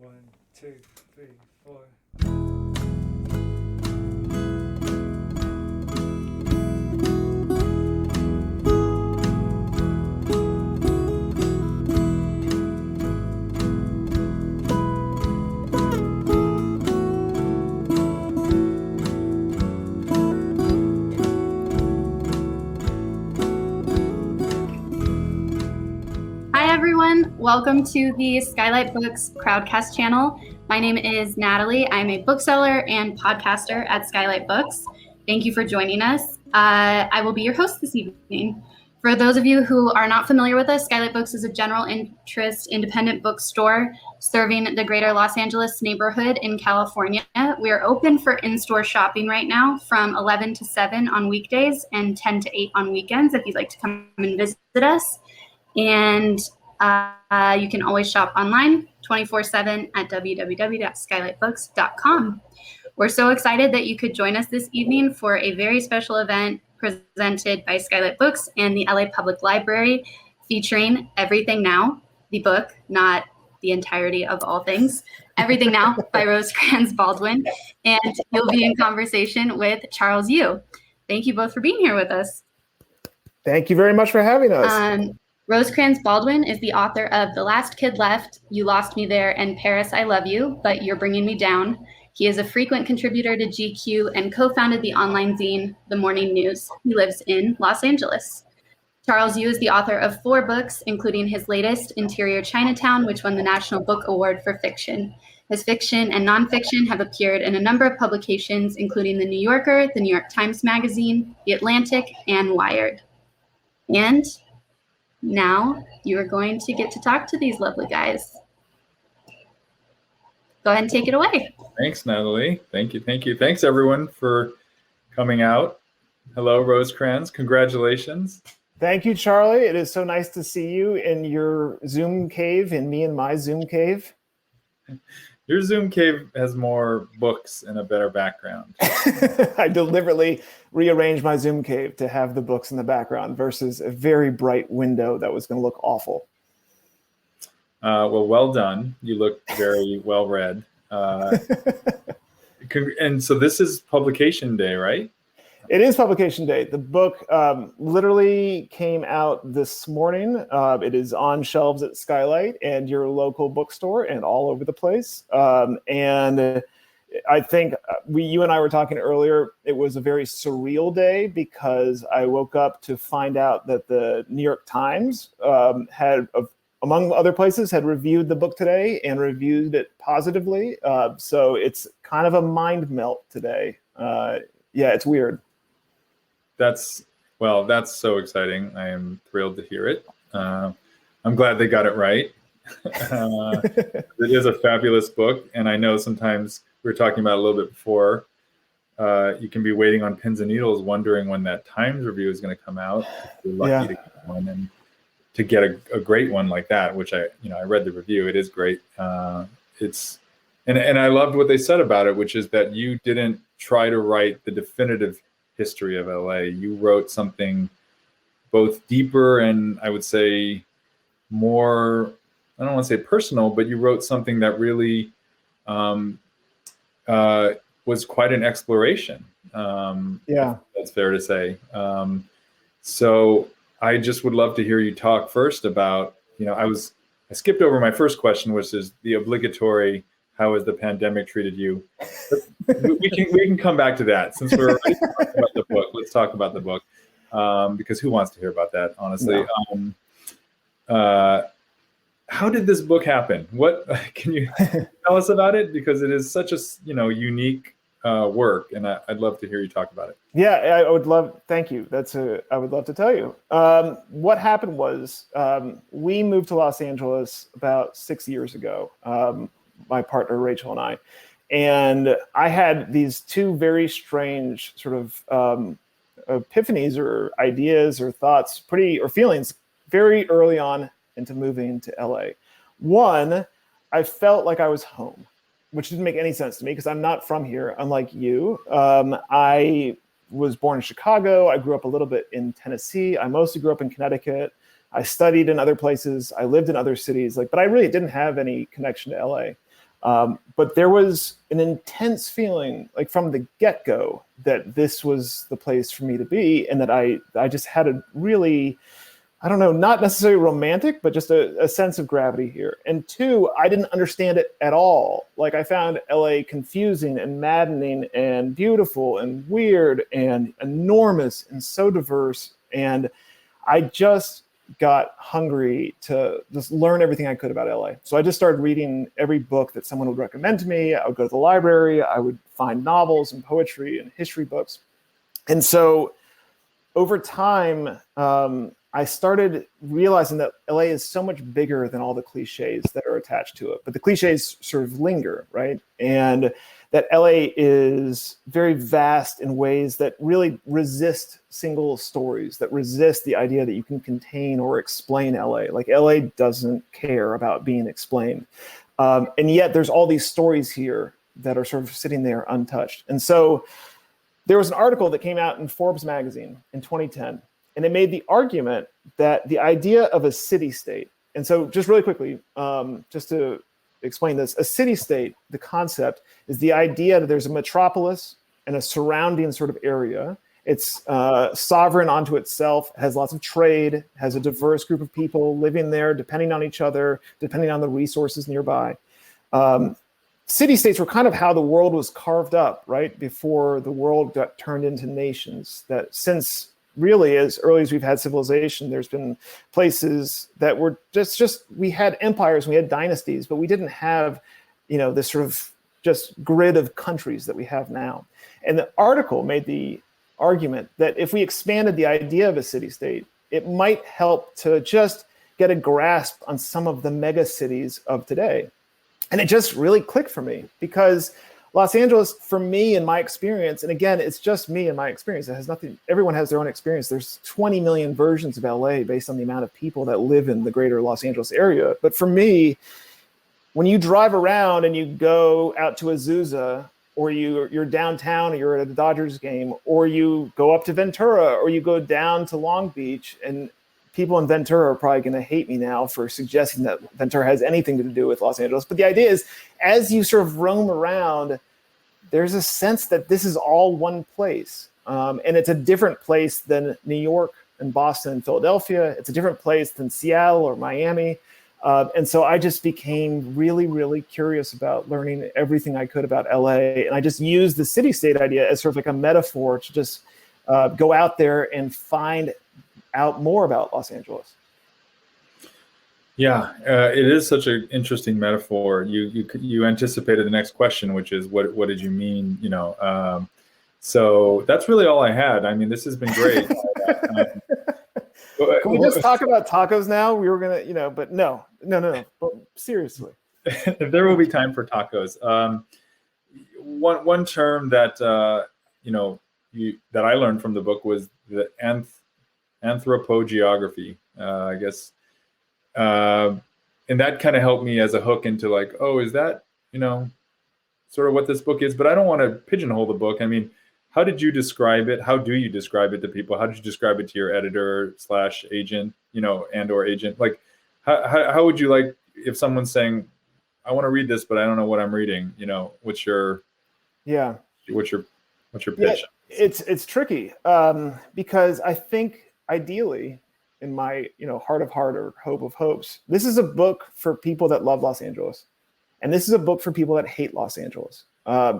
One, two, three, four. Hi everyone, welcome to the Skylight Books CROWDCAST channel. My name is Natalie. I'm a bookseller and podcaster at Skylight Books. Thank you for joining us. I will be your host this evening. For those of you who are not familiar with us, Skylight Books is a general interest independent bookstore serving the greater Los Angeles neighborhood in California. We are open for in-store shopping right now from 11 to 7 on weekdays and 10 to 8 on weekends if you'd like to come and visit us. And you can always shop online 24/7 at www.skylightbooks.com. We're so excited that you could join us this evening for a very special event presented by Skylight Books and the LA Public Library featuring Everything Now, the book, not the entirety of all things, Everything Now by Rosecrans Baldwin. And you'll be in conversation with Charles Yu. Thank you both for being here with us. Thank you very much for having us. Rosecrans Baldwin is the author of The Last Kid Left, You Lost Me There, and Paris, I Love You, But You're Bringing Me Down. He is a frequent contributor to GQ and co-founded the online zine, The Morning News. He lives in Los Angeles. Charles Yu is the author of 4 books, including his latest, Interior Chinatown, which won the National Book Award for Fiction. His fiction and nonfiction have appeared in a number of publications, including The New Yorker, The New York Times Magazine, The Atlantic, and Wired. And now you are going to get to talk to these lovely guys. Go ahead and take it away. Thanks, Natalie. Thank you. Thanks, everyone, for coming out. Hello, Rosecrans. Congratulations. Thank you, Charlie. It is so nice to see you in your Zoom cave and me in my Zoom cave. Your Zoom cave has more books and a better background. I deliberately rearranged my Zoom cave to have the books in the background versus a very bright window that was going to look awful. Well done. You look very well read. And so this is publication day, right? It is publication day. The book literally came out this morning. It is on shelves at Skylight and your local bookstore and all over the place. And I think you and I were talking earlier, it was a very surreal day because I woke up to find out that the New York Times had, among other places, had reviewed the book today and reviewed it positively. So it's kind of a mind melt today. Yeah, it's weird. That's so exciting. I am thrilled to hear it. I'm glad they got it right. It is a fabulous book. And I know sometimes we were talking about it a little bit before, you can be waiting on pins and needles, wondering when that Times review is going to come out. You're lucky to get one and to get a great one like that, which I read the review. It is great. And I loved what they said about it, which is that you didn't try to write the definitive history of LA. You wrote something both deeper and I would say more, I don't want to say personal, but you wrote something that really was quite an exploration. That's fair to say. So I just would love to hear you talk first about, I skipped over my first question, which is the obligatory, how has the pandemic treated you? We can come back to that since we're already talking about the book. Let's talk about the book because who wants to hear about that, honestly? No. How did this book happen? What can you tell us about it? Because it is such a unique work, and I'd love to hear you talk about it. Yeah, I would love. Thank you. I would love to tell you. What happened was we moved to Los Angeles about 6 years ago. My partner Rachel and I, and I had these 2 very strange sort of epiphanies or ideas or thoughts, or feelings, very early on into moving to LA. One, I felt like I was home, which didn't make any sense to me because I'm not from here, unlike you. I was born in Chicago. I grew up a little bit in Tennessee. I mostly grew up in Connecticut. I studied in other places. I lived in other cities, but I really didn't have any connection to LA. But there was an intense feeling, like from the get-go, that this was the place for me to be, and that I just had a really, I don't know, not necessarily romantic, but just a sense of gravity here. And two, I didn't understand it at all. Like, I found LA confusing and maddening and beautiful and weird and enormous and so diverse. And I just got hungry to just learn everything I could about LA. So I just started reading every book that someone would recommend to me. I would go to the library. I would find novels and poetry and history books. And so over time, I started realizing that LA is so much bigger than all the cliches that are attached to it. But the cliches sort of linger, right? And that LA is very vast in ways that really resist single stories, that resist the idea that you can contain or explain LA. Like, LA doesn't care about being explained. And yet there's all these stories here that are sort of sitting there untouched. And so there was an article that came out in Forbes magazine in 2010. And it made the argument that the idea of a city-state, and so just really quickly, just to explain this, a city-state, the concept, is the idea that there's a metropolis and a surrounding sort of area. It's sovereign onto itself, has lots of trade, has a diverse group of people living there, depending on each other, depending on the resources nearby. City-states were kind of how the world was carved up, right, before the world got turned into nations. That since really as early as we've had civilization, there's been places that were just we had empires, we had dynasties, but we didn't have, this sort of just grid of countries that we have now. And the article made the argument that if we expanded the idea of a city-state, it might help to just get a grasp on some of the mega cities of today. And it just really clicked for me, because Los Angeles, for me and my experience, and again, it's just me and my experience. It has nothing, everyone has their own experience. There's 20 million versions of LA based on the amount of people that live in the greater Los Angeles area. But for me, when you drive around and you go out to Azusa, or you're downtown, or you're at a Dodgers game, or you go up to Ventura, or you go down to Long Beach, and people in Ventura are probably going to hate me now for suggesting that Ventura has anything to do with Los Angeles. But the idea is, as you sort of roam around, there's a sense that this is all one place. And it's a different place than New York and Boston and Philadelphia. It's a different place than Seattle or Miami. And so I just became really, really curious about learning everything I could about LA. And I just used the city-state idea as sort of like a metaphor to just go out there and find out more about Los Angeles. Yeah, it is such an interesting metaphor. You anticipated the next question, which is what did you mean? So that's really all I had. I mean, this has been great. Can we just talk about tacos now? We were gonna, but no. But seriously, there will be time for tacos. One term that that I learned from the book was the anthropogeography, I guess. And that kind of helped me as a hook into like, oh, is that, sort of what this book is? But I don't want to pigeonhole the book. I mean, how did you describe it? How do you describe it to people? How did you describe it to your editor / agent, and or agent? Like, how would you like, if someone's saying, I want to read this, but I don't know what I'm reading, what's your pitch? Yeah, it's tricky because I think ideally, in my heart of heart or hope of hopes, this is a book for people that love Los Angeles, and this is a book for people that hate Los Angeles.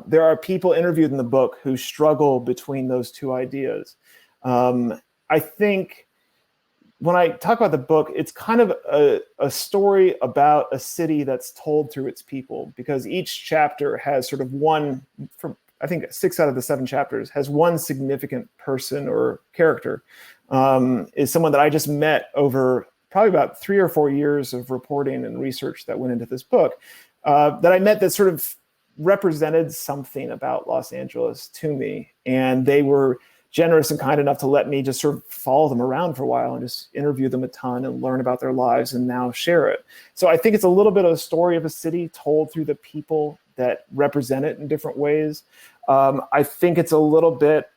There are people interviewed in the book who struggle between those two ideas. I think when I talk about the book, it's kind of a story about a city that's told through its people, because each chapter has sort of one, from I think 6 out of the 7 chapters, has one significant person or character. Is someone that I just met over probably about 3 or 4 years of reporting and research that went into this book, that I met that sort of represented something about Los Angeles to me. And they were generous and kind enough to let me just sort of follow them around for a while and just interview them a ton and learn about their lives and now share it. So I think it's a little bit of a story of a city told through the people that represent it in different ways. I think it's a little bit,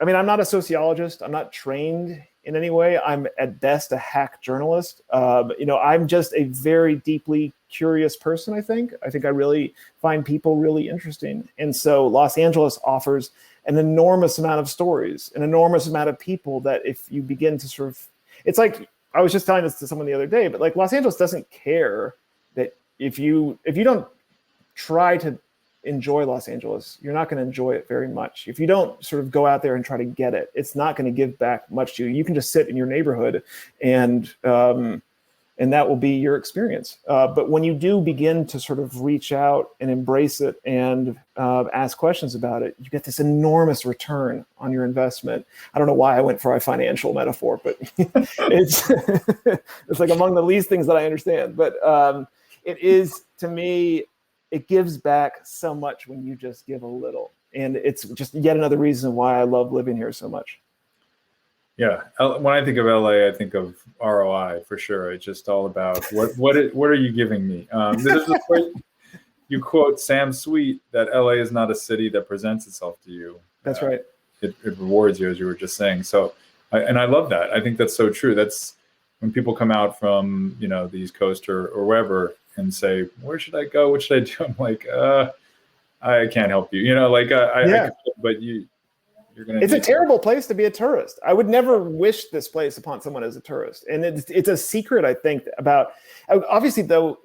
I'm not a sociologist. I'm not trained in any way. I'm at best a hack journalist. I'm just a very deeply curious person, I think. I really find people really interesting. And so Los Angeles offers an enormous amount of stories, an enormous amount of people that if you begin to sort of, it's like, I was just telling this to someone the other day, but like Los Angeles doesn't care that if you don't try to enjoy Los Angeles, you're not going to enjoy it very much. If you don't sort of go out there and try to get it, it's not going to give back much to you. You can just sit in your neighborhood and that will be your experience. But when you do begin to sort of reach out and embrace it and ask questions about it, you get this enormous return on your investment. I don't know why I went for a financial metaphor, but it's like among the least things that I understand. But it is, to me, it gives back so much when you just give a little. And it's just yet another reason why I love living here so much. Yeah, when I think of LA, I think of ROI for sure. It's just all about what are you giving me? There's this point, you quote Sam Sweet that LA is not a city that presents itself to you. That's right. It rewards you, as you were just saying. So, I love that. I think that's so true. That's when people come out from the East Coast or wherever and say, "Where should I go? What should I do?" I'm like, I can't help you. But you're gonna. It's a terrible place to be a tourist. I would never wish this place upon someone as a tourist. And it's a secret, I think, about, obviously, though,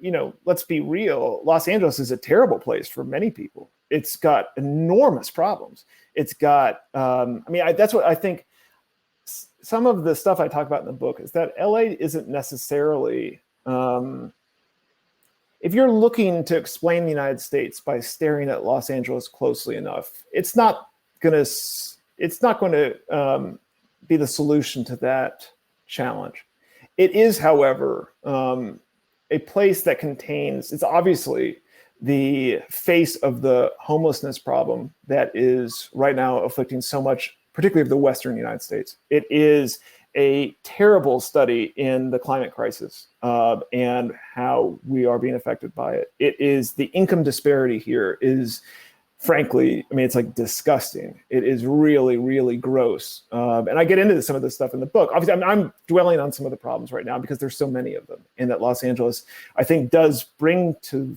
let's be real. Los Angeles is a terrible place for many people. It's got enormous problems. It's got, that's what I think. Some of the stuff I talk about in the book is that LA isn't necessarily, if you're looking to explain the United States by staring at Los Angeles closely enough, it's not going to be the solution to that challenge. It is, however, a place that contains, it's obviously the face of the homelessness problem that is right now afflicting so much, particularly of the Western United States. It is a terrible study in the climate crisis and how we are being affected by it. It is the income disparity here is, frankly, it's like disgusting. It is really, really gross. And I get into some of this stuff in the book. Obviously, I'm dwelling on some of the problems right now because there's so many of them. And that Los Angeles, I think, does bring to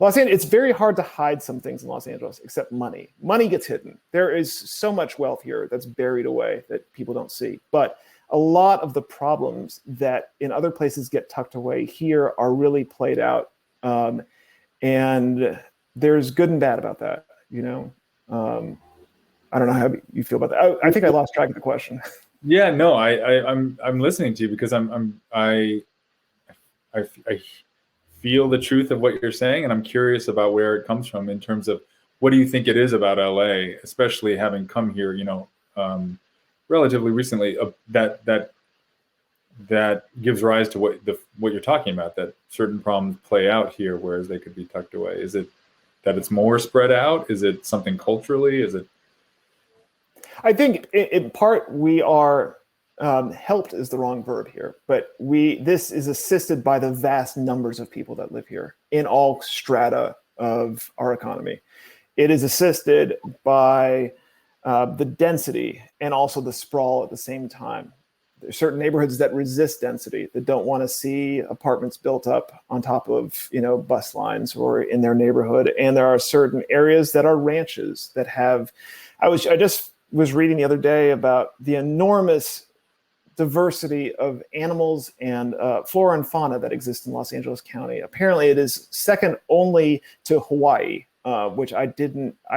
Los Angeles. It's very hard to hide some things in Los Angeles, except money. Money gets hidden. There is so much wealth here that's buried away that people don't see. But a lot of the problems that in other places get tucked away here are really played out. And there's good and bad about that, I don't know how you feel about that. I think I lost track of the question. Yeah, no, I'm listening to you because I feel the truth of what you're saying, and I'm curious about where it comes from in terms of what do you think it is about LA, especially having come here, relatively recently, that gives rise to what you're talking about, that certain problems play out here, whereas they could be tucked away. Is it that it's more spread out? Is it something culturally? Is it? I think in part we are helped is the wrong verb here, but this is assisted by the vast numbers of people that live here in all strata of our economy. It is assisted by the density and also the sprawl at the same time. There's certain neighborhoods that resist density, that don't want to see apartments built up on top of, bus lines or in their neighborhood. And there are certain areas that are ranches that have, I just was reading the other day about the enormous diversity of animals and flora and fauna that exist in Los Angeles County. Apparently it is second only to Hawaii, which I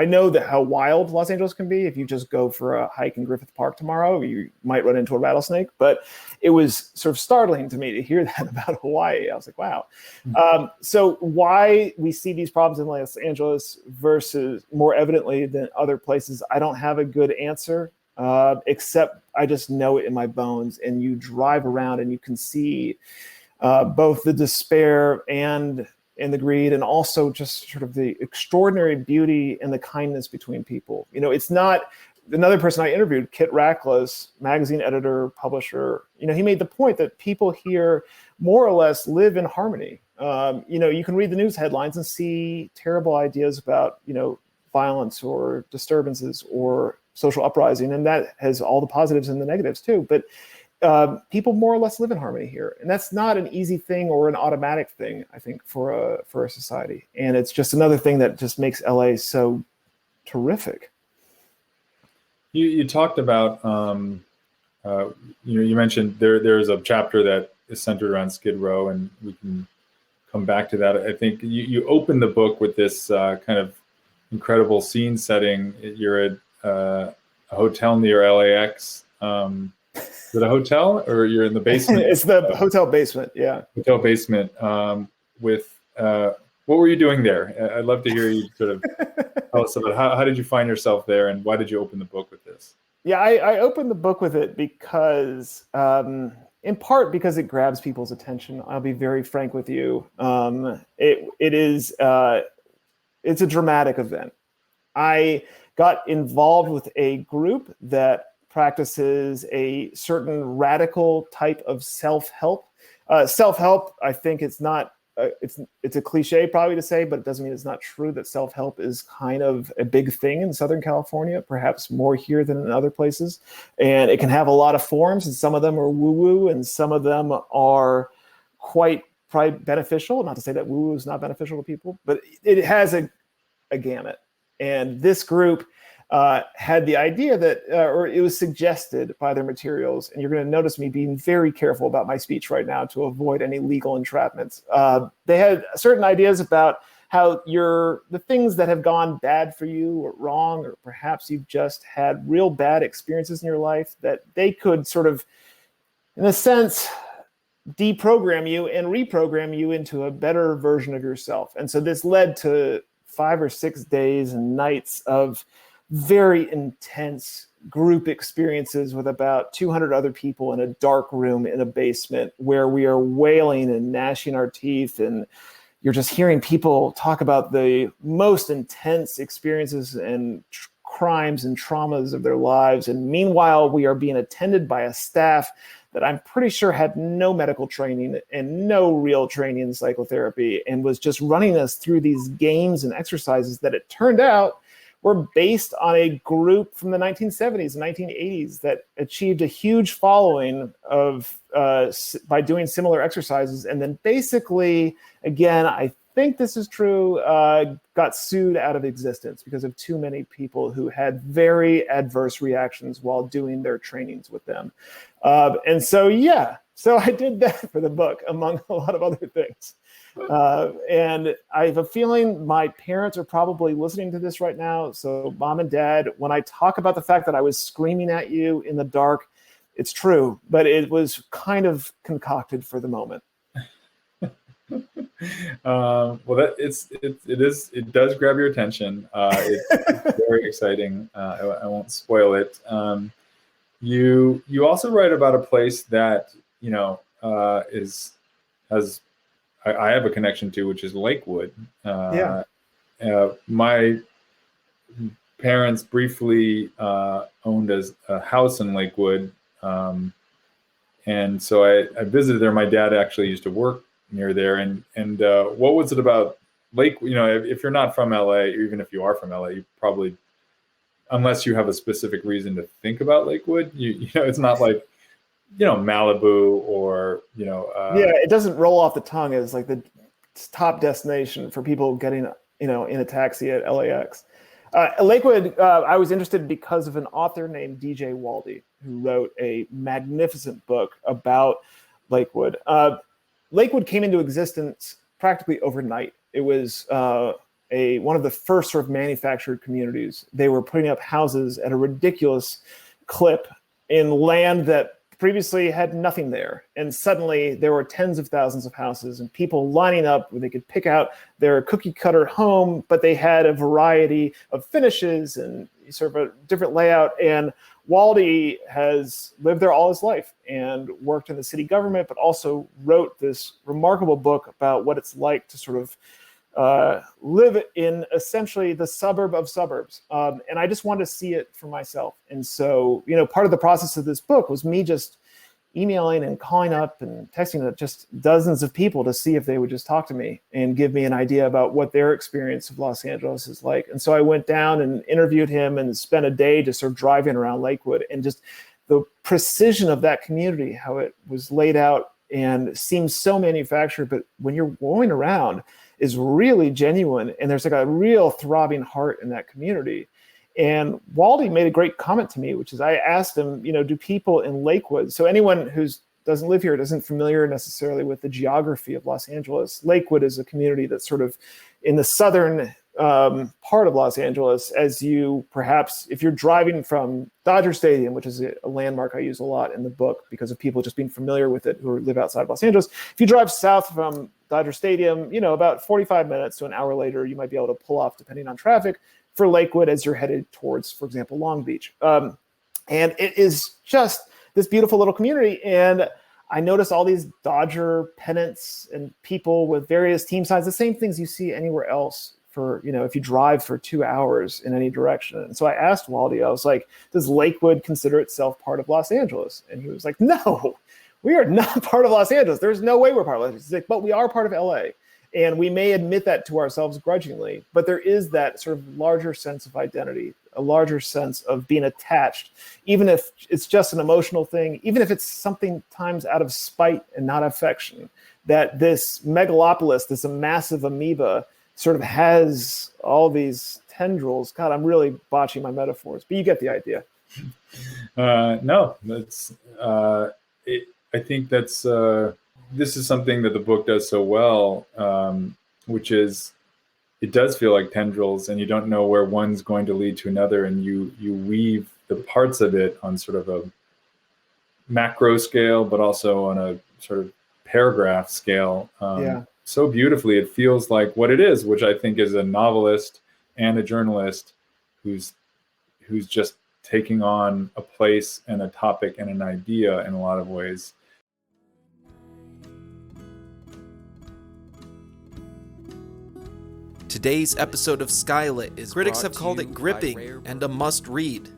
know that how wild Los Angeles can be. If you just go for a hike in Griffith Park tomorrow, you might run into a rattlesnake, but it was sort of startling to me to hear that about Hawaii. I was like, wow. So why we see these problems in Los Angeles versus more evidently than other places, I don't have a good answer, except I just know it in my bones. And you drive around and you can see both the despair and the greed, and also just sort of the extraordinary beauty and the kindness between people. It's not, another person I interviewed, Kit Rackless, magazine editor, publisher, he made the point that people here more or less live in harmony. You can read the news headlines and see terrible ideas about, violence or disturbances or social uprising, and that has all the positives and the negatives too. But people more or less live in harmony here, and that's not an easy thing or an automatic thing, I think, for a society. And it's just another thing that just makes LA so terrific. You talked about you mentioned there's a chapter that is centered around Skid Row, and we can come back to that. I think you open the book with this kind of incredible scene setting. You're at a hotel near LAX. Is it a hotel, or you're in the basement? It's the hotel basement, yeah. Hotel basement. What were you doing there? I'd love to hear you sort of tell us about how did you find yourself there, and why did you open the book with this? Yeah, I opened the book with it because, in part because it grabs people's attention. I'll be very frank with you. It's a dramatic event. I got involved with a group that practices a certain radical type of self-help. Self-help, I think it's not, it's a cliche probably to say, but it doesn't mean it's not true that self-help is kind of a big thing in Southern California, perhaps more here than in other places. And it can have a lot of forms, and some of them are woo-woo, and some of them are quite probably beneficial. Not to say that woo-woo is not beneficial to people, but it has a gamut. And this group had the idea that, or it was suggested by their materials, and you're going to notice me being very careful about my speech right now to avoid any legal entrapments. They had certain ideas about how the things that have gone bad for you or wrong, or perhaps you've just had real bad experiences in your life, that they could sort of, in a sense, deprogram you and reprogram you into a better version of yourself. And so this led to 5 or 6 days and nights of very intense group experiences with about 200 other people in a dark room in a basement, where we are wailing and gnashing our teeth, and you're just hearing people talk about the most intense experiences and crimes and traumas of their lives. And meanwhile, we are being attended by a staff that I'm pretty sure had no medical training and no real training in psychotherapy, and was just running us through these games and exercises that it turned out were based on a group from the 1970s and 1980s that achieved a huge following by doing similar exercises. And then basically, again, I think this is true, got sued out of existence because of too many people who had very adverse reactions while doing their trainings with them. And so I did that for the book, among a lot of other things. And I have a feeling my parents are probably listening to this right now. So Mom and Dad, when I talk about the fact that I was screaming at you in the dark, it's true, but it was kind of concocted for the moment. Well, it does grab your attention. It's very exciting. I won't spoil it. You also write about a place that I have a connection to, which is Lakewood. My parents briefly owned a house in Lakewood, and so I visited there. My dad actually used to work near there, and what was it about Lakewood? If you're not from LA, or even if you are from LA, you probably, unless you have a specific reason to think about Lakewood, it's not like Malibu or it doesn't roll off the tongue as like the top destination for people getting in a taxi at LAX. Lakewood, I was interested because of an author named DJ Waldy, who wrote a magnificent book about Lakewood. Lakewood came into existence practically overnight. It was one of the first sort of manufactured communities. They were putting up houses at a ridiculous clip in land that previously had nothing there. And suddenly there were tens of thousands of houses and people lining up where they could pick out their cookie cutter home, but they had a variety of finishes and sort of a different layout. And Waldy has lived there all his life and worked in the city government, but also wrote this remarkable book about what it's like to sort of live in essentially the suburb of suburbs. And I just wanted to see it for myself. And so, part of the process of this book was me just emailing and calling up and texting just dozens of people to see if they would just talk to me and give me an idea about what their experience of Los Angeles is like. And so I went down and interviewed him and spent a day just sort of driving around Lakewood, and just the precision of that community, how it was laid out and seems so manufactured, but when you're going around is really genuine. And there's like a real throbbing heart in that community. And Waldy made a great comment to me, which is I asked him, do people in Lakewood, so anyone who doesn't live here, isn't familiar necessarily with the geography of Los Angeles, Lakewood is a community that's sort of in the southern part of Los Angeles. As you perhaps, if you're driving from Dodger Stadium, which is a landmark I use a lot in the book because of people just being familiar with it who live outside of Los Angeles. If you drive south from Dodger Stadium, about 45 minutes to an hour later, you might be able to pull off depending on traffic for Lakewood as you're headed towards, for example, Long Beach. And it is just this beautiful little community. And I noticed all these Dodger pennants and people with various team signs, the same things you see anywhere else for, if you drive for 2 hours in any direction. And so I asked Waldy, I was like, does Lakewood consider itself part of Los Angeles? And he was like, no, we are not part of Los Angeles. There's no way we're part of Los Angeles. He's like, but we are part of LA. And we may admit that to ourselves grudgingly, but there is that sort of larger sense of identity, a larger sense of being attached, even if it's just an emotional thing, even if it's something times out of spite and not affection, that this megalopolis, this massive amoeba sort of has all these tendrils. God, I'm really botching my metaphors, but you get the idea. No, that's, I think that's, this is something that the book does so well, which is it does feel like tendrils, and you don't know where one's going to lead to another, and you weave the parts of it on sort of a macro scale, but also on a sort of paragraph scale. So beautifully. It feels like what it is, which I think is a novelist and a journalist who's just taking on a place and a topic and an idea in a lot of ways. Today's episode of Skylit is critics have called it gripping and a must-read.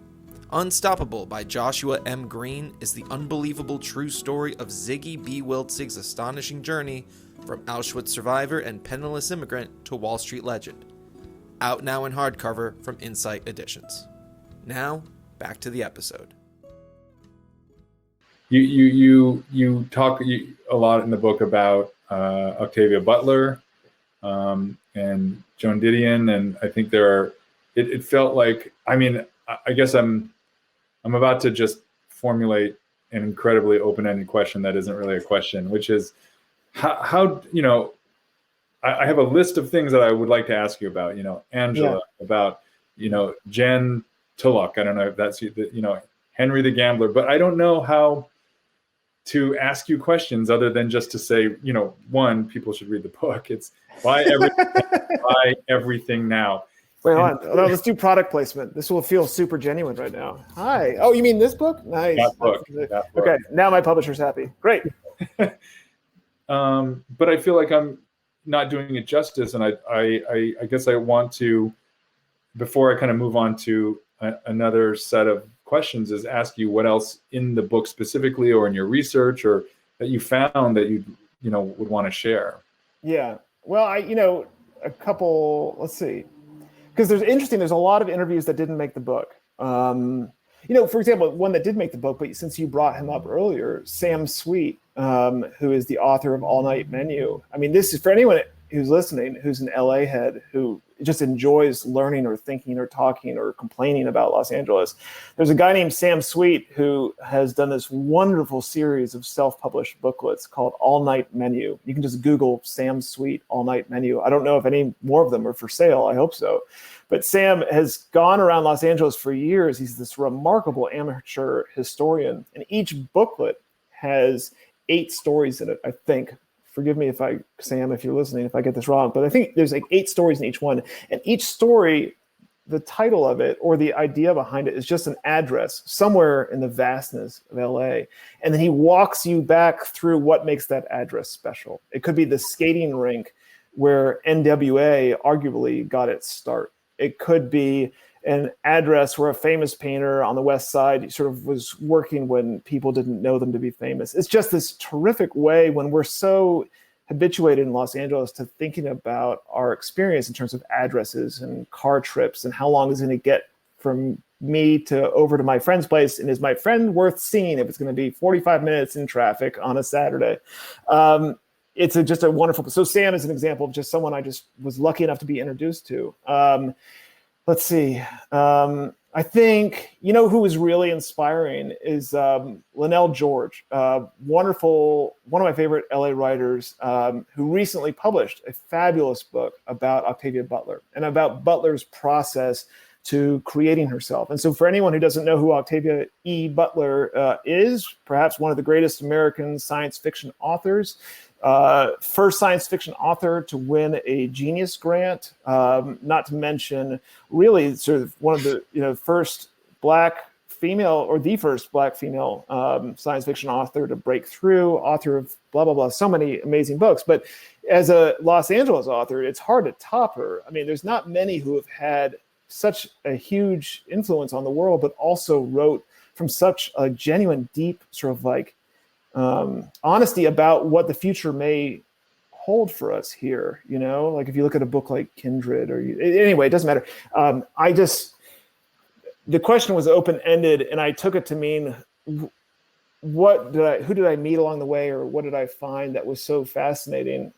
Unstoppable by Joshua M. Green is the unbelievable true story of Ziggy B. Wiltzig's astonishing journey from Auschwitz survivor and penniless immigrant to Wall Street legend. Out now in hardcover from Insight Editions. Now, back to the episode. You talk a lot in the book about Octavia Butler and Joan Didion, and I think it felt like, I guess I'm about to just formulate an incredibly open-ended question that isn't really a question, which is how I have a list of things that I would like to ask you about, Angela, about, Jen Tulloch. I don't know if that's, Henry the Gambler, but I don't know how to ask you questions other than just to say, one, people should read the book. It's buy everything now. Wait, hold on. Let's do product placement. This will feel super genuine right now. Hi. Oh, you mean this book? Nice. That book. Okay. Now my publisher's happy. Great. But I feel like I'm not doing it justice. And I guess I want to, before I kind of move on to another set of questions, is ask you what else in the book specifically, or in your research, or that you found that you would want to share. Yeah. Well, a couple, let's see. Because there's a lot of interviews that didn't make the book. For example, one that did make the book, but since you brought him up earlier, Sam Sweet, who is the author of All Night Menu. This is for anyone who's listening, who's an LA head, who just enjoys learning or thinking or talking or complaining about Los Angeles. There's a guy named Sam Sweet who has done this wonderful series of self-published booklets called All Night Menu. You can just Google Sam Sweet All Night Menu. I don't know if any more of them are for sale. I hope so. But Sam has gone around Los Angeles for years. He's this remarkable amateur historian. And each booklet has 8 stories in it, I think. Forgive me Sam, if you're listening, if I get this wrong, but I think there's like 8 stories in each one. And each story, the title of it or the idea behind it is just an address somewhere in the vastness of LA. And then he walks you back through what makes that address special. It could be the skating rink where NWA arguably got its start. It could be an address where a famous painter on the West Side sort of was working when people didn't know them to be famous. It's just this terrific way when we're so habituated in Los Angeles to thinking about our experience in terms of addresses and car trips and how long is it going to get from me to over to my friend's place, and is my friend worth seeing if it's going to be 45 minutes in traffic on a Saturday. It's just a wonderful. So Sam is an example of just someone I just was lucky enough to be introduced to. Let's see. I think, who was really inspiring is Linnell George, wonderful, one of my favorite LA writers, who recently published a fabulous book about Octavia Butler and about Butler's process to creating herself. And so for anyone who doesn't know who Octavia E. Butler is, perhaps one of the greatest American science fiction authors, first science fiction author to win a Genius Grant, not to mention really sort of one of the first Black female, or the first Black female science fiction author to break through, author of blah, blah, blah, so many amazing books. But as a Los Angeles author, it's hard to top her. I mean, there's not many who have had such a huge influence on the world, but also wrote from such a genuine, deep sort of like honesty about what the future may hold for us here. Like if you look at a book like Kindred, anyway, it doesn't matter. The question was open-ended, and I took it to mean, who did I meet along the way, or what did I find that was so fascinating?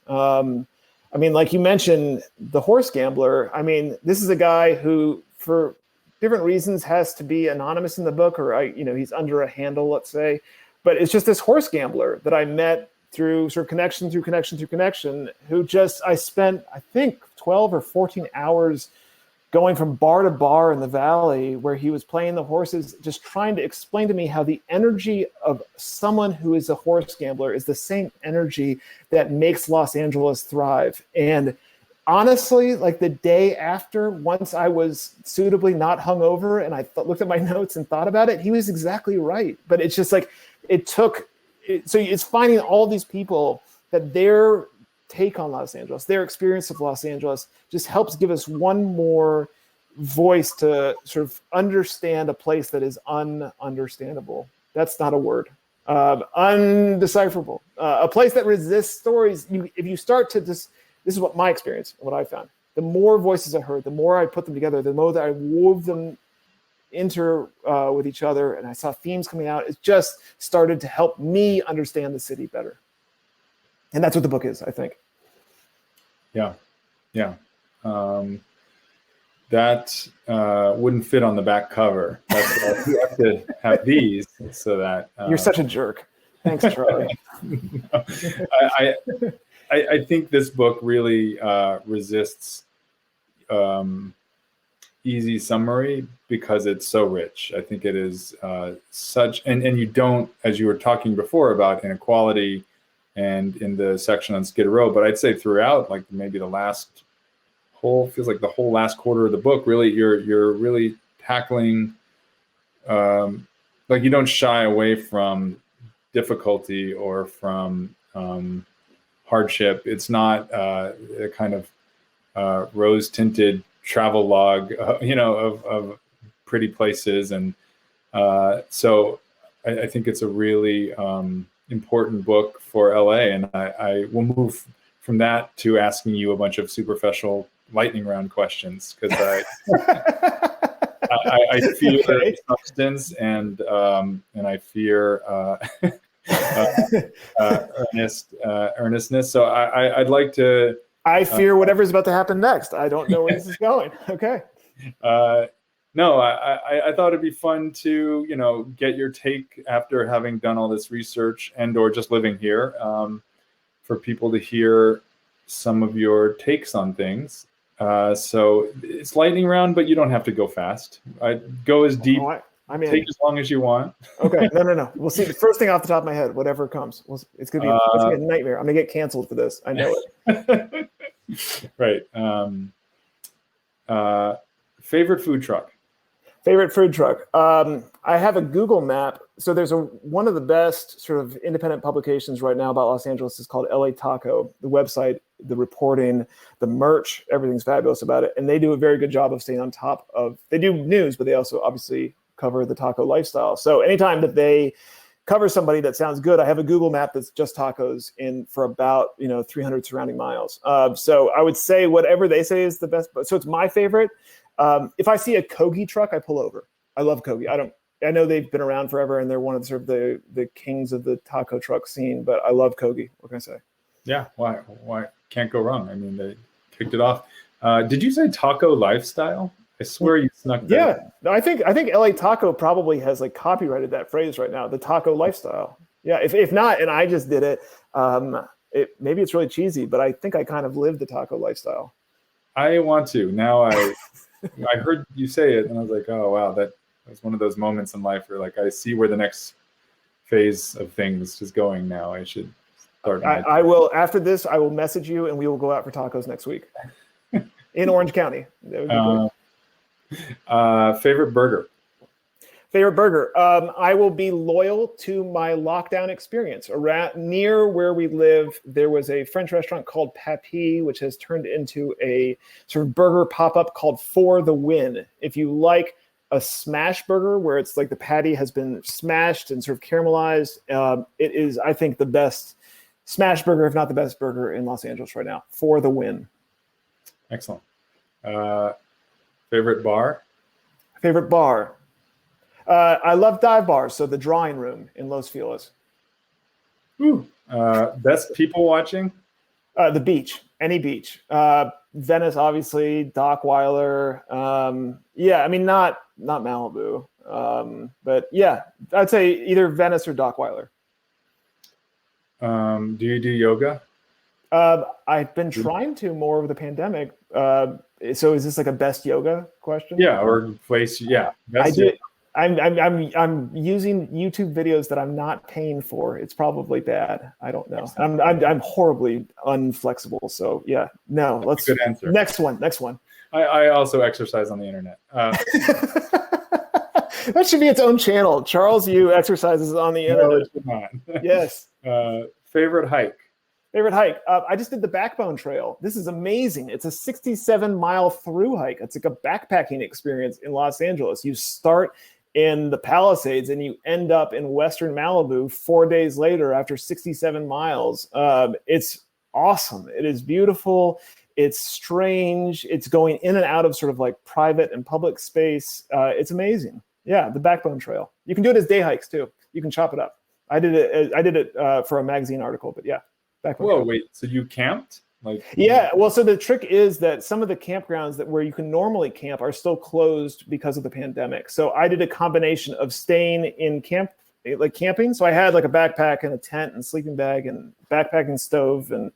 I mean, like you mentioned, the horse gambler. I mean, this is a guy who, for different reasons, has to be anonymous in the book, or he's under a handle, let's say. But it's just this horse gambler that I met through sort of connection, who I spent, I think, 12 or 14 hours going from bar to bar in the valley where he was playing the horses, just trying to explain to me how the energy of someone who is a horse gambler is the same energy that makes Los Angeles thrive. And honestly, like the day after, once I was suitably not hungover and I looked at my notes and thought about it, he was exactly right. But it's just like, so it's finding all these people that their take on Los Angeles, their experience of Los Angeles just helps give us one more voice to sort of understand a place that is ununderstandable. That's not a word. Undecipherable. A place that resists stories. If you start to this is what my experience, what I found. The more voices I heard, the more I put them together, the more that I wove them with each other, and I saw themes coming out. It just started to help me understand the city better. And that's what the book is, I think. Yeah. That wouldn't fit on the back cover. That's you have to have these so that you're such a jerk. Thanks, Charlie. I think this book really resists easy summary because it's so rich. I think it is such, and you don't, as you were talking before about inequality and in the section on Skid Row, but I'd say throughout, like maybe the last feels like the whole last quarter of the book, really, you're really tackling, like you don't shy away from difficulty or from hardship. It's not a kind of rose-tinted travel log, of pretty places. And so I think it's a really important book for LA. And I will move from that to asking you a bunch of superficial lightning round questions, because I fear substance and I fear earnestness. So I'd like to. I fear whatever's about to happen next. I don't know where this is going. Okay. No, I thought it'd be fun to, get your take after having done all this research and or just living here, for people to hear some of your takes on things. So it's lightning round, but you don't have to go fast. Go as deep. Take as long as you want. Okay. No. We'll see. The first thing off the top of my head, whatever comes. It's gonna be a nightmare. I'm gonna get canceled for this. I know it. Right. Favorite food truck. Favorite food truck. I have a Google map. So there's one of the best sort of independent publications right now about Los Angeles is called LA Taco. The website the reporting, the merch, everything's fabulous about it. And they do a very good job of staying on top of, they do news, but they also obviously cover the taco lifestyle. So anytime that they cover somebody that sounds good, I have a Google map that's just tacos in for about 300 surrounding miles. So I would say whatever they say is the best. So it's my favorite. If I see a Kogi truck, I pull over. I love Kogi. I know they've been around forever and they're one of the kings of the taco truck scene. But I love Kogi. What can I say? Yeah, why can't go wrong? I mean, they kicked it off. Did you say taco lifestyle? I swear you snuck that. Yeah, no, I think LA Taco probably has like copyrighted that phrase right now, the taco lifestyle. Yeah, if not, and I just did it, maybe it's really cheesy, but I think I kind of live the taco lifestyle. I want to. Now I heard you say it and I was like, oh wow, that was one of those moments in life where like I see where the next phase of things is going now. I should start. I will, after this, I will message you and we will go out for tacos next week in Orange County. That would be great. Favorite burger? I will be loyal to my lockdown experience. Around near where we live, there was a French restaurant called Papy, which has turned into a sort of burger pop-up called For the Win. If you like a smash burger where it's like the patty has been smashed and sort of caramelized, it is, I think, the best smash burger, if not the best burger in Los Angeles right now. For the Win. Excellent. Favorite bar? I love dive bars, so the Drawing Room in Los Feliz. Best people watching? The beach, any beach. Venice, obviously, Dockweiler. Yeah, I mean, not Malibu. But yeah, I'd say either Venice or Dockweiler. Do you do yoga? I've been trying to more over the pandemic. So is this like a best yoga question? Yeah, or place. Yeah, best I do. I'm using YouTube videos that I'm not paying for. It's probably bad. I don't know. I'm horribly unflexible. So yeah, no. Let's. Good answer. Next one. I also exercise on the internet. That should be its own channel. Charles Yu exercises on the internet. No, Yes. Favorite hike? I just did the Backbone Trail. This is amazing. It's a 67-mile through hike. It's like a backpacking experience in Los Angeles. You start in the Palisades and you end up in Western Malibu 4 days later after 67 miles. It's awesome. It is beautiful. It's strange. It's going in and out of sort of like private and public space. It's amazing. Yeah, the Backbone Trail. You can do it as day hikes too. You can chop it up. I did it for a magazine article, but yeah. Whoa, wait, so you camped? Yeah, well, so the trick is that some of the campgrounds where you can normally camp are still closed because of the pandemic. So I did a combination of staying in camp, like camping. So I had like a backpack and a tent and sleeping bag and backpacking stove and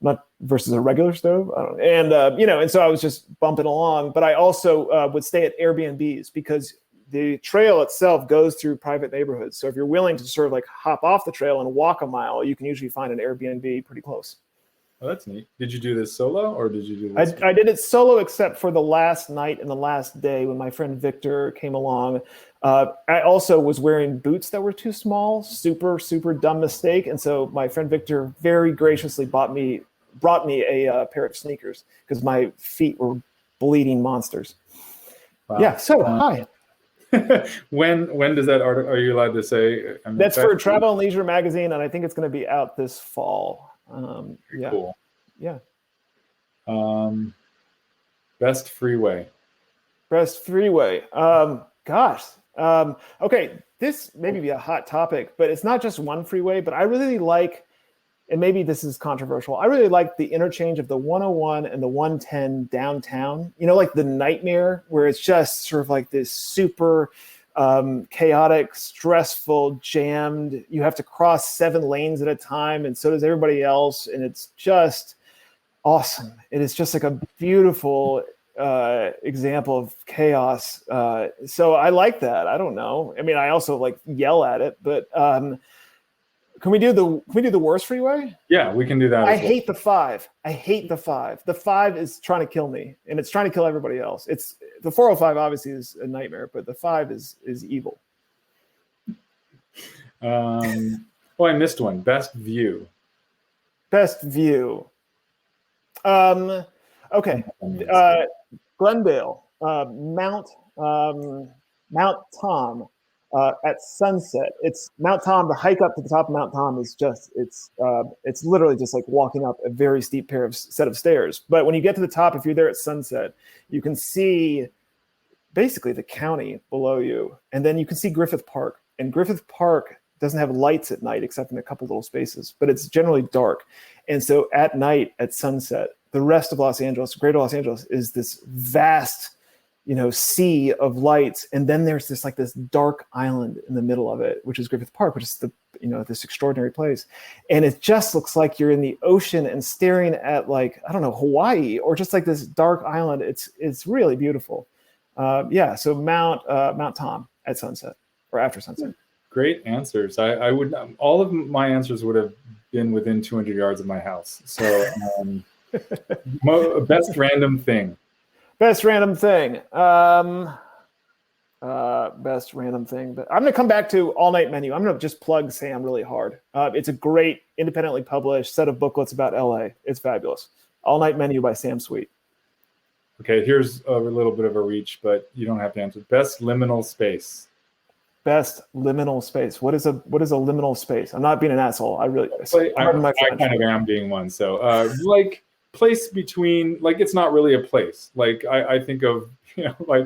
not versus a regular stove. I don't know. And, and so I was just bumping along, but I also would stay at Airbnbs because the trail itself goes through private neighborhoods. So if you're willing to sort of like hop off the trail and walk a mile, you can usually find an Airbnb pretty close. Oh, that's neat. Did you do this solo or did you do this? I did it solo except for the last night and the last day when my friend Victor came along. I also was wearing boots that were too small, super, super dumb mistake. And so my friend Victor very graciously brought me a pair of sneakers because my feet were bleeding monsters. Wow. Yeah, so hi. When does that article, are you allowed to say? That's for Travel and Leisure magazine, and I think it's going to be out this fall. Yeah. Cool. Yeah. Best freeway. Gosh. Okay, this maybe be a hot topic, but it's not just one freeway, but I really like, and maybe this is controversial, I really like the interchange of the 101 and the 110 downtown, like the Nightmare, where it's just sort of like this super chaotic, stressful, jammed, you have to cross 7 lanes at a time, and so does everybody else, and it's just awesome. It is just like a beautiful example of chaos. So I like that. I don't know. I mean, I also like yell at it, but Can we do the worst freeway? Yeah, we can do that. I hate the 5. The 5 is trying to kill me, and it's trying to kill everybody else. It's the 405 obviously is a nightmare, but the 5 is evil. I missed one. Best view. Okay. Glendale, Mount Tom at sunset. It's Mount Tom. The hike up to the top of Mount Tom is it's literally just like walking up a very steep set of stairs. But when you get to the top, if you're there at sunset, you can see basically the county below you, and then you can see Griffith Park. And Griffith Park doesn't have lights at night except in a couple little spaces, but it's generally dark. And so at night, at sunset, the rest of Los Angeles, greater Los Angeles, is this vast, sea of lights. And then there's this dark island in the middle of it, which is Griffith Park, which is this extraordinary place. And it just looks like you're in the ocean and staring at Hawaii, or just like this dark island. It's really beautiful. So Mount Tom at sunset or after sunset. Great answers. I would, all of my answers would have been within 200 yards of my house. So best random thing. Best random thing. Best random thing. But I'm going to come back to All Night Menu. I'm going to just plug Sam really hard. It's a great independently published set of booklets about LA. It's fabulous. All Night Menu by Sam Sweet. Okay, here's a little bit of a reach, but you don't have to answer. Best liminal space. Best liminal space. What is a liminal space? I'm not being an asshole. I kind of am being one. So place between, it's not really a place. I think of, a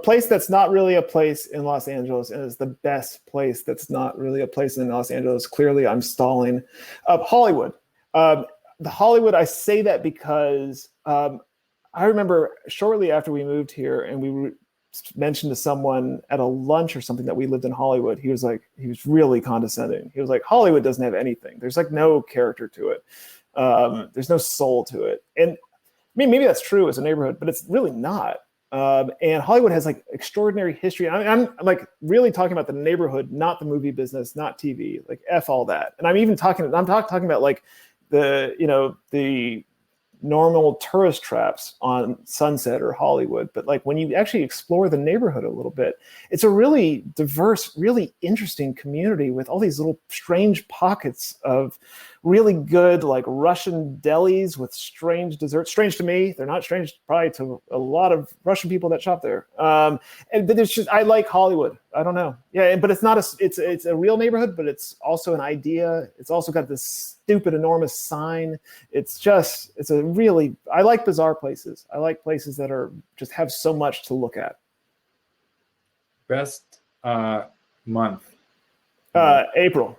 place that's not really a place in Los Angeles and is the best place that's not really a place in Los Angeles. Clearly I'm stalling. Hollywood. The Hollywood, I say that because I remember shortly after we moved here and we mentioned to someone at a lunch or something that we lived in Hollywood, he was really condescending. He was like, Hollywood doesn't have anything. There's no character to it. There's no soul to it. And I mean, maybe that's true as a neighborhood, but it's really not. And Hollywood has extraordinary history. I'm really talking about the neighborhood, not the movie business, not TV, F all that. And I'm talking about the normal tourist traps on Sunset or Hollywood. But when you actually explore the neighborhood a little bit, it's a really diverse, really interesting community with all these little strange pockets of really good Russian delis with strange desserts. Strange to me. They're not strange probably to a lot of Russian people that shop there. But I like Hollywood. I don't know. Yeah, but it's not it's a real neighborhood, but it's also an idea. It's also got this stupid, enormous sign. I like bizarre places. I like places that just have so much to look at. Best month. April.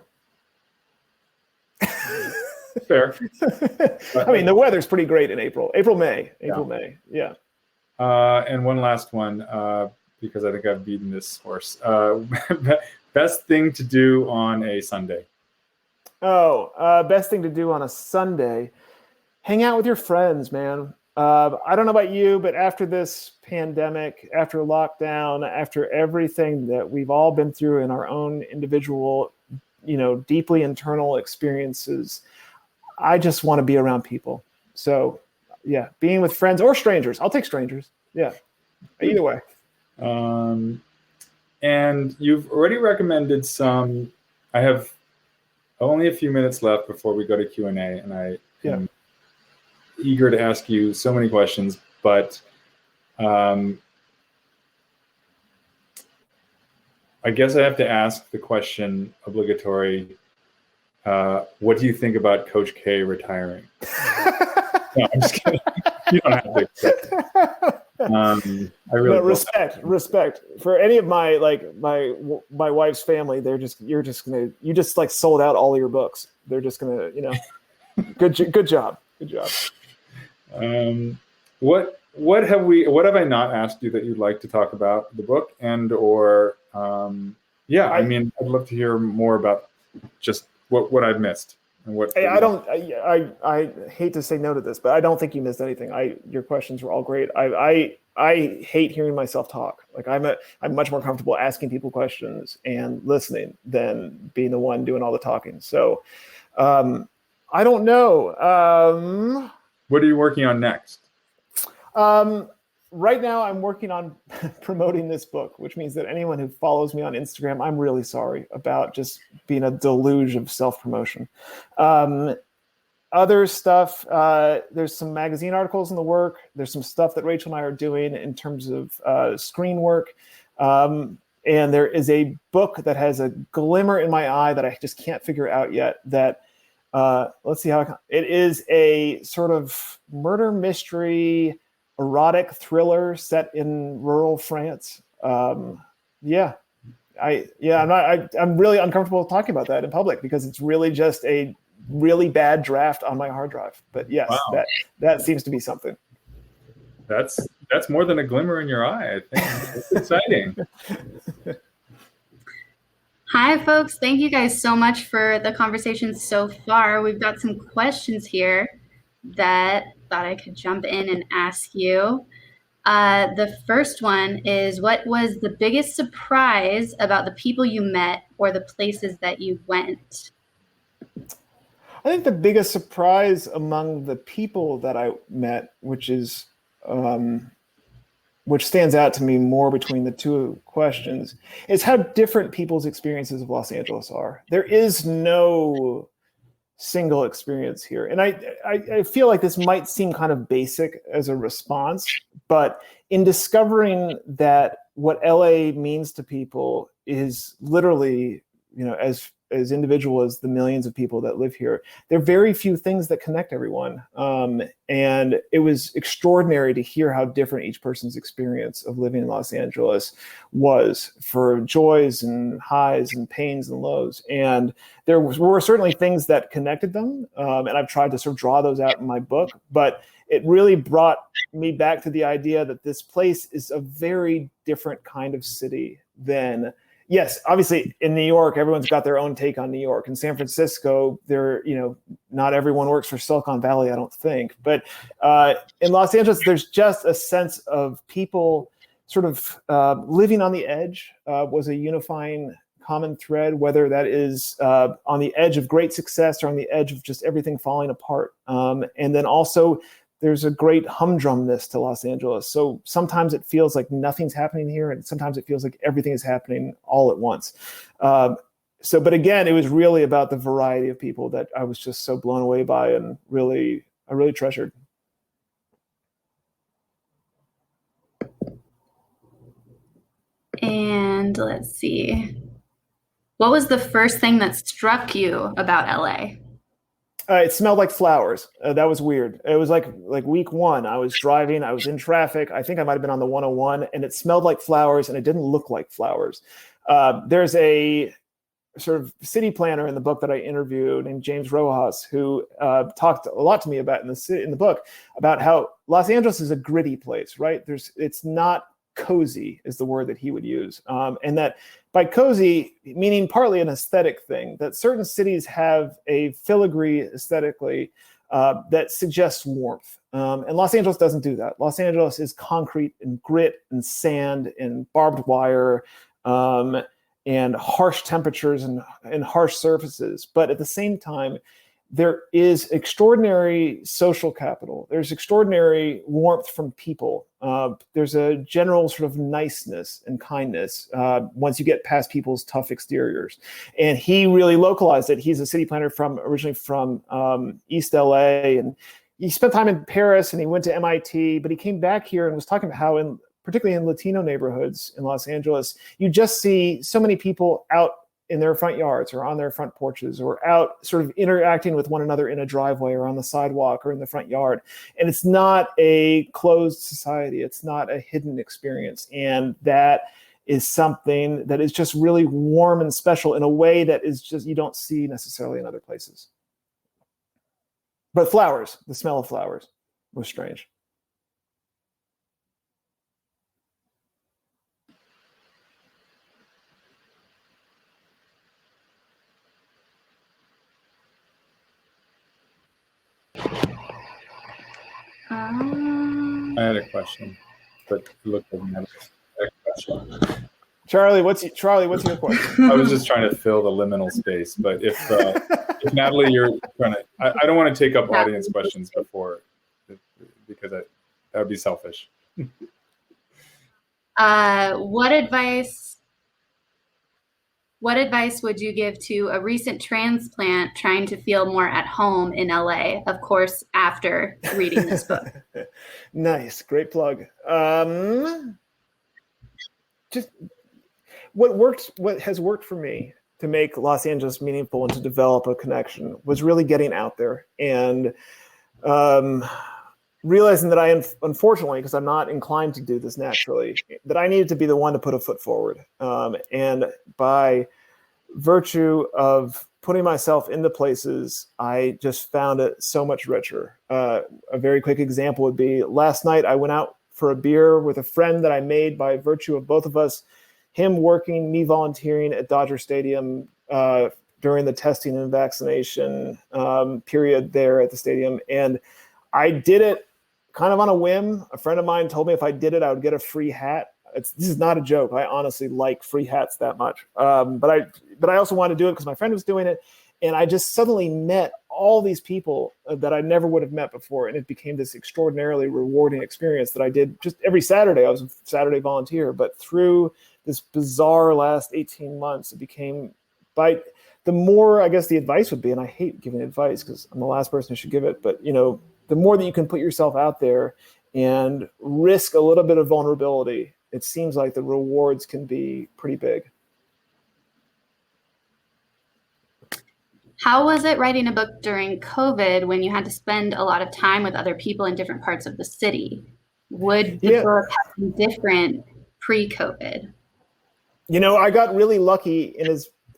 Fair. I mean, the weather's pretty great in April. May. Yeah. And one last one, because I think I've beaten this horse. Best thing to do on a Sunday. Best thing to do on a Sunday, hang out with your friends, man. I don't know about you, but after this pandemic, after lockdown, after everything that we've all been through in our own individual, deeply internal experiences, I just want to be around people. So yeah, being with friends or strangers. I'll take strangers. Yeah, either way. And you've already recommended some. I have only a few minutes left before we go to Q&A, and I am eager to ask you so many questions, but I guess I have to ask the question obligatory. What do you think about Coach K retiring? No, I'm just kidding. You don't have to accept it. I really respect for any of my my wife's family. You just sold out all of your books. They're just gonna, good job. What have I not asked you that you'd like to talk about the book or I mean, I'd love to hear more about just what I've missed and what I hate to say no to this, but I don't think you missed anything. Your questions were all great. I hate hearing myself talk. I'm much more comfortable asking people questions and listening than being the one doing all the talking. So I don't know. What are you working on next? Right now, I'm working on promoting this book, which means that anyone who follows me on Instagram, I'm really sorry about just being a deluge of self-promotion. other stuff, there's some magazine articles in the work. There's some stuff that Rachel and I are doing in terms of screen work. And there is a book that has a glimmer in my eye that I just can't figure out yet. That let's see how it is a sort of murder mystery, erotic thriller set in rural France. I'm really uncomfortable talking about that in public because it's really just a really bad draft on my hard drive. But yes, wow. that seems to be something. That's more than a glimmer in your eye, I think. It's exciting. Hi, folks. Thank you guys so much for the conversation so far. We've got some questions here that thought I could jump in and ask you. The first one is, what was the biggest surprise about the people you met or the places that you went? I think the biggest surprise among the people that I met, which stands out to me more between the two questions, is how different people's experiences of Los Angeles are. There is no single experience here. And I feel like this might seem kind of basic as a response, but in discovering that what LA means to people is literally, as individual as the millions of people that live here, there are very few things that connect everyone. And it was extraordinary to hear how different each person's experience of living in Los Angeles was, for joys and highs and pains and lows. And there were certainly things that connected them. And I've tried to sort of draw those out in my book, but it really brought me back to the idea that this place is a very different kind of city than, yes, obviously in New York, everyone's got their own take on New York. In San Francisco, not everyone works for Silicon Valley, I don't think. But in Los Angeles, there's just a sense of people sort of living on the edge was a unifying common thread, whether that is on the edge of great success or on the edge of just everything falling apart. And then also, there's a great humdrumness to Los Angeles. So sometimes it feels like nothing's happening here, and sometimes it feels like everything is happening all at once. But again, it was really about the variety of people that I was just so blown away by and I really treasured. And let's see. What was the first thing that struck you about LA? It smelled like flowers. That was weird. It was like week one. I was driving. I was in traffic. I think I might have been on the 101, and it smelled like flowers, and it didn't look like flowers. There's a sort of city planner in the book that I interviewed named James Rojas, who talked a lot to me about in the book about how Los Angeles is a gritty place, right? It's not cozy is the word that he would use. And that by cozy, meaning partly an aesthetic thing, that certain cities have a filigree aesthetically that suggests warmth. And Los Angeles doesn't do that. Los Angeles is concrete and grit and sand and barbed wire and harsh temperatures and harsh surfaces. But at the same time, there is extraordinary social capital. There's extraordinary warmth from people. There's a general sort of niceness and kindness once you get past people's tough exteriors. And he really localized it. He's a city planner originally from East LA, and he spent time in Paris and he went to MIT, but he came back here and was talking about how particularly in Latino neighborhoods in Los Angeles, you just see so many people out in their front yards or on their front porches or out sort of interacting with one another in a driveway or on the sidewalk or in the front yard. And it's not a closed society. It's not a hidden experience. And that is something that is just really warm and special in a way that is just, you don't see necessarily in other places. But flowers, the smell of flowers was strange. I had a question, but it looked like another question. Charlie, what's your question? I was just trying to fill the liminal space, but if Natalie, you're trying to, I don't want to take up audience questions because that would be selfish. What advice What advice would you give to a recent transplant trying to feel more at home in LA? Of course, after reading this book. Nice, great plug. Just what has worked for me to make Los Angeles meaningful and to develop a connection was really getting out there and realizing that I, unfortunately, because I'm not inclined to do this naturally, that I needed to be the one to put a foot forward. And by virtue of putting myself into places, I just found it so much richer. A very quick example would be last night I went out for a beer with a friend that I made by virtue of both of us, him working, me volunteering at Dodger Stadium during the testing and vaccination period there at the stadium. And I did it kind of on a whim. A friend of mine told me if I did it, I would get a free hat. This is not a joke. I honestly like free hats that much. But I also wanted to do it because my friend was doing it. And I just suddenly met all these people that I never would have met before. And it became this extraordinarily rewarding experience that I did just every Saturday. I was a Saturday volunteer. But through this bizarre last 18 months, it became, by the more, I guess the advice would be, and I hate giving advice because I'm the last person who should give it, but the more that you can put yourself out there and risk a little bit of vulnerability, it seems like the rewards can be pretty big. How was it writing a book during COVID when you had to spend a lot of time with other people in different parts of the city? Would the book have been different pre-COVID? I got really lucky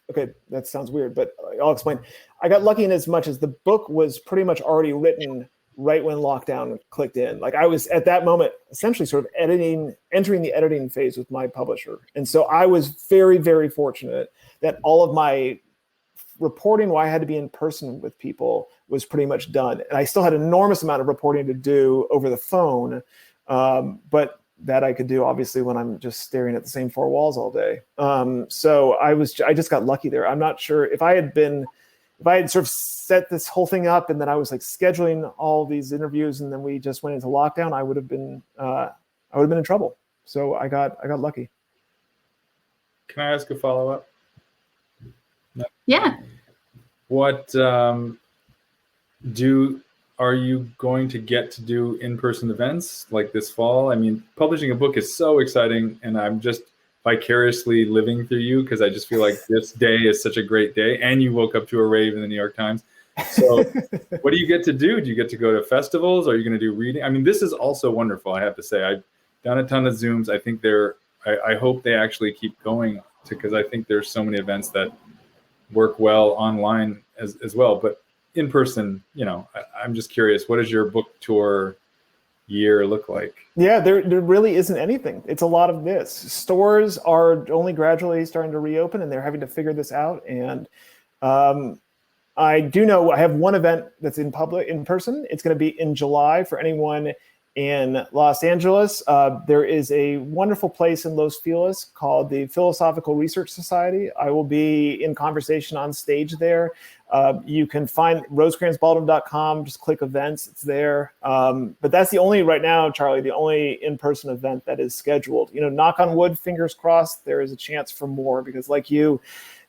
okay, that sounds weird, but I'll explain. I got lucky in as much as the book was pretty much already written right when lockdown clicked in. Like I was at that moment essentially sort of entering the editing phase with my publisher. And so I was very, very fortunate that all of my reporting, why I had to be in person with people, was pretty much done. And I still had an enormous amount of reporting to do over the phone, but that I could do obviously when I'm just staring at the same four walls all day. So I just got lucky there. I'm not sure if I had sort of set this whole thing up and then I was like scheduling all these interviews and then we just went into lockdown, I would have been in trouble. So I got lucky. Can I ask a follow-up? Yeah. What are you going to get to do in-person events like this fall? I mean, publishing a book is so exciting, and I'm just vicariously living through you because I just feel like this day is such a great day, and you woke up to a rave in the New York Times. So what do you get to do? Do you get to go to festivals? Are you going to do reading? I mean, this is also wonderful, I have to say. I've done a ton of Zooms. I think I hope they actually keep going because I think there's so many events that work well online as well. But in person, I'm just curious, what does your book tour year look like? Yeah, there really isn't anything. It's a lot of this. Stores are only gradually starting to reopen and they're having to figure this out. And I do know I have one event that's in person. It's going to be in July for anyone in Los Angeles. There is a wonderful place in Los Feliz called the Philosophical Research Society. I will be in conversation on stage there. You can find rosecransbaldwin.com, just click events, it's there. But that's the only, right now, Charlie, the only in-person event that is scheduled. Knock on wood, fingers crossed, there is a chance for more because like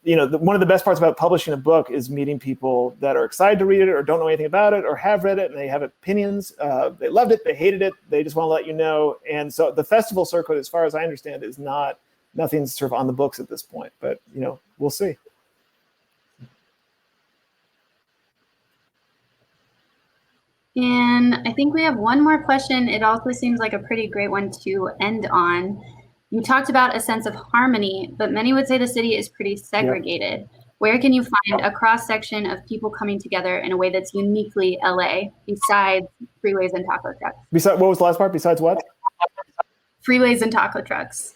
one of the best parts about publishing a book is meeting people that are excited to read it or don't know anything about it or have read it and they have opinions. They loved it, they hated it, they just want to let you know. And so the festival circuit, as far as I understand, is nothing's sort of on the books at this point, but we'll see. And I think we have one more question. It also seems like a pretty great one to end on. You talked about a sense of harmony, but many would say the city is pretty segregated. Yep. Where can you find a cross-section of people coming together in a way that's uniquely LA besides freeways and taco trucks? What was the last part? Besides what? Freeways and taco trucks.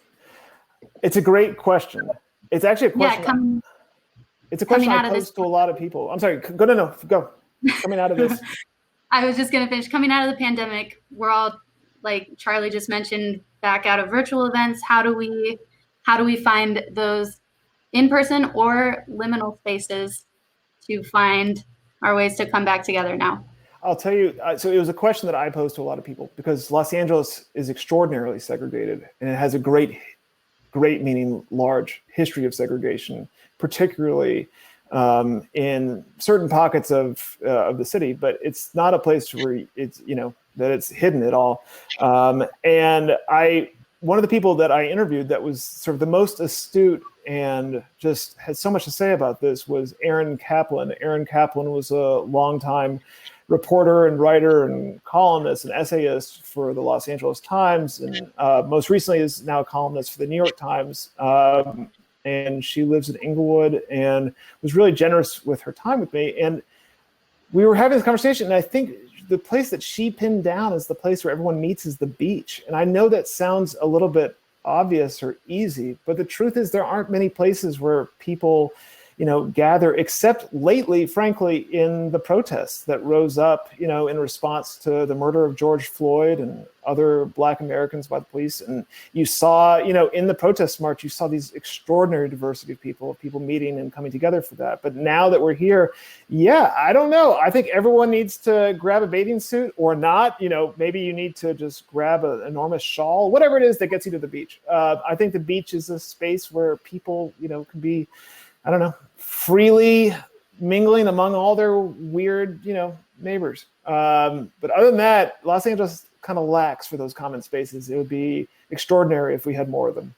It's a great question. It's actually a question. It's a question I pose to a lot of people. I'm sorry. Go. Coming out of this. I was just going to finish. Coming out of the pandemic, we're all, like Charlie just mentioned, back out of virtual events. How do we find those in-person or liminal spaces to find our ways to come back together now? I'll tell you. So it was a question that I posed to a lot of people because Los Angeles is extraordinarily segregated and it has a great great meaning large, history of segregation, particularly in certain pockets of the city, but it's not a place where it's, that it's hidden at all. And one of the people that I interviewed that was sort of the most astute and just had so much to say about this was Aaron Kaplan. Aaron Kaplan was a longtime reporter and writer and columnist and essayist for the Los Angeles Times, and most recently is now a columnist for the New York Times. And she lives in Inglewood and was really generous with her time with me. And we were having this conversation, and I think the place that she pinned down as the place where everyone meets is the beach. And I know that sounds a little bit obvious or easy, but the truth is there aren't many places where people, gather, except lately, frankly, in the protests that rose up, in response to the murder of George Floyd and other Black Americans by the police. And you saw, in the protest march, you saw these extraordinary diversity of people meeting and coming together for that. But now that we're here, I don't know. I think everyone needs to grab a bathing suit or not. Maybe you need to just grab an enormous shawl, whatever it is that gets you to the beach. I think the beach is a space where people, can be, freely mingling among all their weird, neighbors. But other than that, Los Angeles kind of lacks for those common spaces. It would be extraordinary if we had more of them.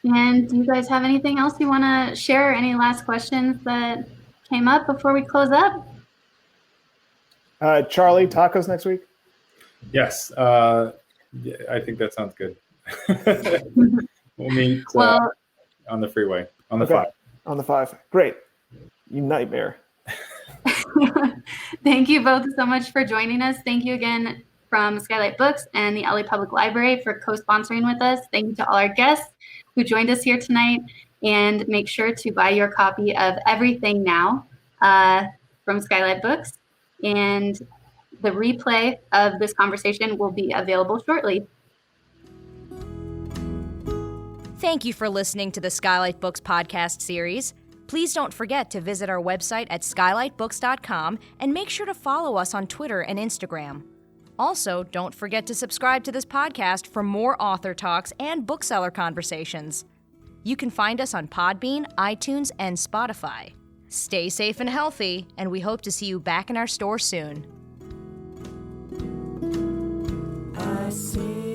And do you guys have anything else you want to share? Any last questions that came up before we close up? Charlie, tacos next week? Yes. I think that sounds good. We'll meet on the freeway, on the 5. On the 5. Great. You nightmare. Thank you both so much for joining us. Thank you again from Skylight Books and the LA Public Library for co-sponsoring with us. Thank you to all our guests who joined us here tonight. And make sure to buy your copy of Everything Now from Skylight Books. And the replay of this conversation will be available shortly. Thank you for listening to the Skylight Books podcast series. Please don't forget to visit our website at skylightbooks.com and make sure to follow us on Twitter and Instagram. Also, don't forget to subscribe to this podcast for more author talks and bookseller conversations. You can find us on Podbean, iTunes, and Spotify. Stay safe and healthy, and we hope to see you back in our store soon. I see